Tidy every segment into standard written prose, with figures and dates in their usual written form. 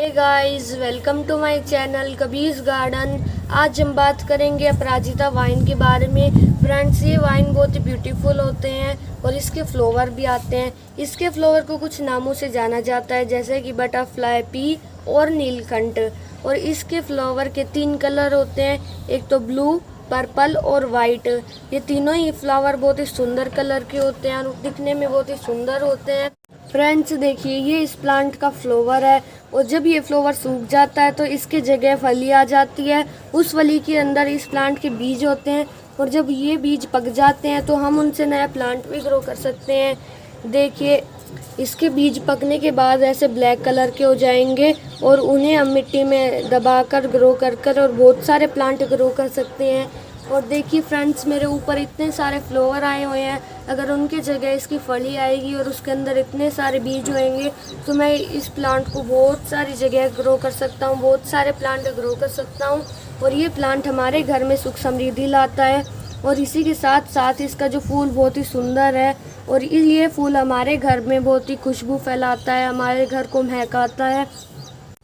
Hey guys, welcome to my channel Kabir's garden. आज हम बात करेंगे अपराजिता वाइन के बारे में। फ्रेंड्स, ये वाइन बहुत ही ब्यूटीफुल होते हैं और इसके फ्लावर भी आते हैं। इसके फ्लावर को कुछ नामों से जाना जाता है, जैसे कि बटरफ्लाई पी और नीलकंठ। और इसके फ्लावर के 3 कलर होते हैं, एक तो ब्लू, पर्पल और वाइट। ये तीनों ही फ्लावर बहुत ही सुंदर कलर के होते हैं और दिखने में बहुत ही सुंदर होते हैं। फ्रेंड्स देखिए, ये इस प्लांट का फ्लावर है और जब ये फ्लावर सूख जाता है तो इसके जगह फली आ जाती है। उस फली के अंदर इस प्लांट के बीज होते हैं और जब ये बीज पक जाते हैं तो हम उनसे नया प्लांट भी ग्रो कर सकते हैं। देखिए, इसके बीज पकने के बाद ऐसे ब्लैक कलर के हो जाएंगे और उन्हें हम मिट्टी में दबाकर ग्रो कर और बहुत सारे प्लांट ग्रो कर सकते हैं। और देखिए फ्रेंड्स, मेरे ऊपर इतने सारे फ्लावर आए हुए हैं। अगर उनके जगह इसकी फली आएगी और उसके अंदर इतने सारे बीज होंगे तो मैं इस प्लांट को बहुत सारी जगह ग्रो कर सकता हूँ, बहुत सारे प्लांट ग्रो कर सकता हूँ। और ये प्लांट हमारे घर में सुख समृद्धि लाता है और इसी के साथ साथ इसका जो फूल बहुत ही सुंदर है और ये फूल हमारे घर में बहुत ही खुशबू फैलाता है, हमारे घर को महकाता है।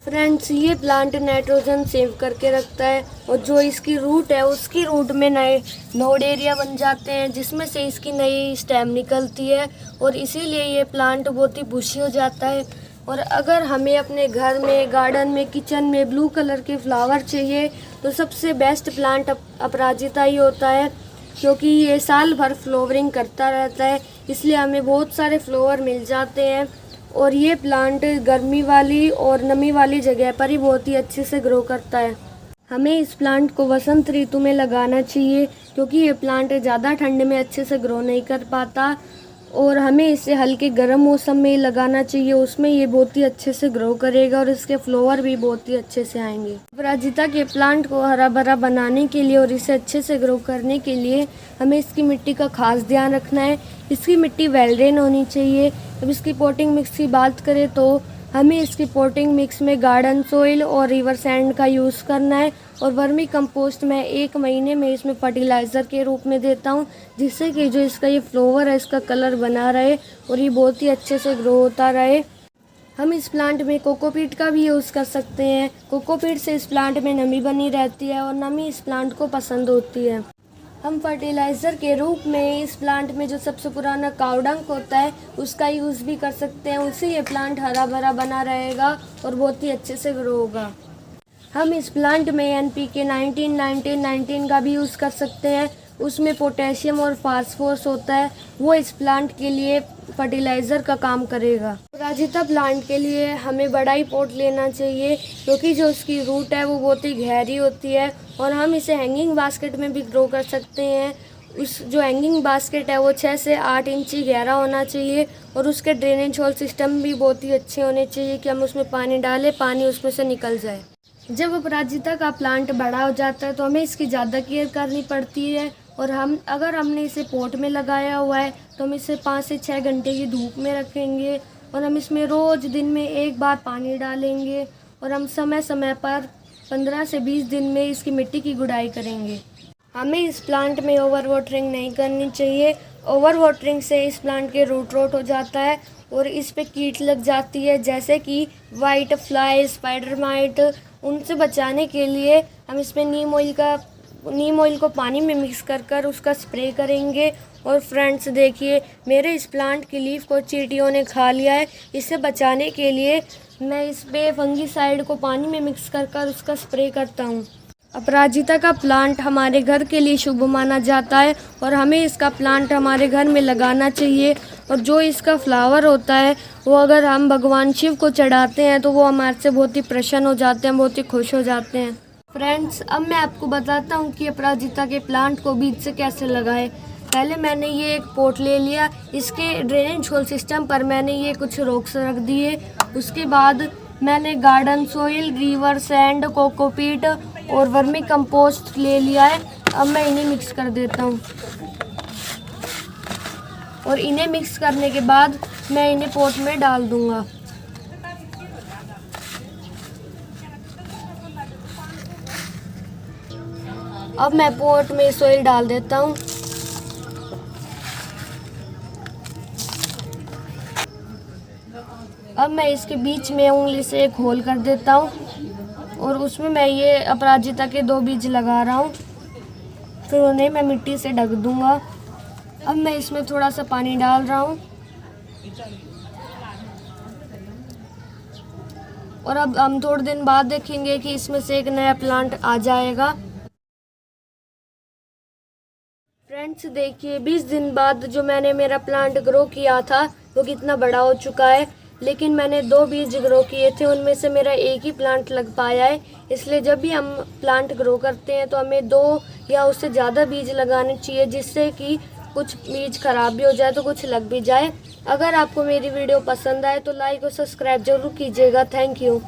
फ्रेंड्स, ये प्लांट नाइट्रोजन सेव करके रखता है और जो इसकी रूट है उसकी रूट में नए नोड एरिया बन जाते हैं, जिसमें से इसकी नई स्टेम निकलती है और इसीलिए ये प्लांट बहुत ही बुशी हो जाता है। और अगर हमें अपने घर में, गार्डन में, किचन में ब्लू कलर के फ्लावर चाहिए तो सबसे बेस्ट प्लांट अपराजिता ही होता है, क्योंकि ये साल भर फ्लावरिंग करता रहता है, इसलिए हमें बहुत सारे फ्लावर मिल जाते हैं। और ये प्लांट गर्मी वाली और नमी वाली जगह पर ही बहुत ही अच्छे से ग्रो करता है। हमें इस प्लांट को वसंत ऋतु में लगाना चाहिए, क्योंकि ये प्लांट ज़्यादा ठंड में अच्छे से ग्रो नहीं कर पाता और हमें इसे हल्के गर्म मौसम में लगाना चाहिए, उसमें ये बहुत ही अच्छे से ग्रो करेगा और इसके फ्लावर भी बहुत ही अच्छे से आएंगे। अपराजिता के प्लांट को हरा भरा बनाने के लिए और इसे अच्छे से ग्रो करने के लिए हमें इसकी मिट्टी का खास ध्यान रखना है। इसकी मिट्टी वेल ड्रेन होनी चाहिए। अब इसकी पोटिंग मिक्स की बात करें तो हमें इसकी पोटिंग मिक्स में गार्डन सॉइल और रिवर सैंड का यूज़ करना है और वर्मी कंपोस्ट मैं 1 महीने में इसमें फर्टिलाइज़र के रूप में देता हूँ, जिससे कि जो इसका ये फ्लावर है इसका कलर बना रहे और ये बहुत ही अच्छे से ग्रो होता रहे। हम इस प्लांट में कोकोपीट का भी यूज़ कर सकते हैं। कोकोपीट से इस प्लांट में नमी बनी रहती है और नमी इस प्लांट को पसंद होती है। हम फर्टिलाइज़र के रूप में इस प्लांट में जो सबसे पुराना काऊ डंक होता है उसका यूज़ भी कर सकते हैं, उससे ये प्लांट हरा भरा बना रहेगा और बहुत ही अच्छे से ग्रो होगा। हम इस प्लांट में NPK 19-19-19 का भी यूज़ कर सकते हैं, उसमें पोटेशियम और फास्फोरस होता है, वो इस प्लांट के लिए फर्टिलाइज़र का काम करेगा। अपराजिता प्लांट के लिए हमें बड़ा ही पॉट लेना चाहिए, क्योंकि जो उसकी रूट है वो बहुत ही गहरी होती है और हम इसे हैंगिंग बास्केट में भी ग्रो कर सकते हैं। उस जो हैंगिंग बास्केट है वो 6 से 8 इंची गहरा होना चाहिए और उसके ड्रेनेज होल सिस्टम भी बहुत ही अच्छे होने चाहिए कि हम उसमें पानी डालें, पानी उसमें से निकल जाए। जब अपराजिता का प्लांट बड़ा हो जाता है तो हमें इसकी ज़्यादा केयर करनी पड़ती है और अगर हमने इसे पॉट में लगाया हुआ है तो हम इसे 5 से 6 घंटे की धूप में रखेंगे और हम इसमें रोज़ दिन में 1 बार पानी डालेंगे और हम समय समय पर 15 से 20 दिन में इसकी मिट्टी की गुड़ाई करेंगे। हमें इस प्लांट में ओवर वाटरिंग नहीं करनी चाहिए। ओवर वाटरिंग से इस प्लांट के रूट रोट हो जाता है और इस पे कीट लग जाती है, जैसे कि वाइट फ्लाई, स्पाइडर माइट। उनसे बचाने के लिए हम इसमें नीम ऑयल को पानी में मिक्स कर उसका स्प्रे करेंगे। और फ्रेंड्स देखिए, मेरे इस प्लांट की लीफ को चींटियों ने खा लिया है। इससे बचाने के लिए मैं इस पे फंगीसाइड को पानी में मिक्स कर उसका स्प्रे करता हूँ। अपराजिता का प्लांट हमारे घर के लिए शुभ माना जाता है और हमें इसका प्लांट हमारे घर में लगाना चाहिए। और जो इसका फ्लावर होता है वो अगर हम भगवान शिव को चढ़ाते हैं तो वो हमारे से बहुत ही प्रसन्न हो जाते हैं, बहुत ही खुश हो जाते हैं। फ्रेंड्स, अब मैं आपको बताता हूँ कि अपराजिता के प्लांट को बीज से कैसे लगाएं। पहले मैंने ये एक पॉट ले लिया, इसके ड्रेनेज होल सिस्टम पर मैंने ये कुछ रॉक्स रख दिए। उसके बाद मैंने garden soil, river sand, cocopeat और वर्मी कंपोस्ट ले लिया है। अब मैं इन्हें मिक्स कर देता हूँ और इन्हें मिक्स करने के बाद मैं इन्हें पॉट में डाल दूँगा। अब मैं पॉट में सॉइल डाल देता हूँ। अब मैं इसके बीच में उंगली से एक होल कर देता हूँ और उसमें मैं ये अपराजिता के 2 बीज लगा रहा हूँ। फिर उन्हें मैं मिट्टी से ढक दूँगा। अब मैं इसमें थोड़ा सा पानी डाल रहा हूँ और अब हम थोड़े दिन बाद देखेंगे कि इसमें से एक नया प्लांट आ जाएगा। फ्रेंड्स देखिए 20 दिन बाद जो मैंने मेरा प्लांट ग्रो किया था वो कितना बड़ा हो चुका है। लेकिन मैंने 2 बीज ग्रो किए थे, उनमें से मेरा एक ही प्लांट लग पाया है। इसलिए जब भी हम प्लांट ग्रो करते हैं तो हमें 2 या उससे ज़्यादा बीज लगाने चाहिए, जिससे कि कुछ बीज खराब भी हो जाए तो कुछ लग भी जाए। अगर आपको मेरी वीडियो पसंद आए तो लाइक और सब्सक्राइब जरूर कीजिएगा। Thank you.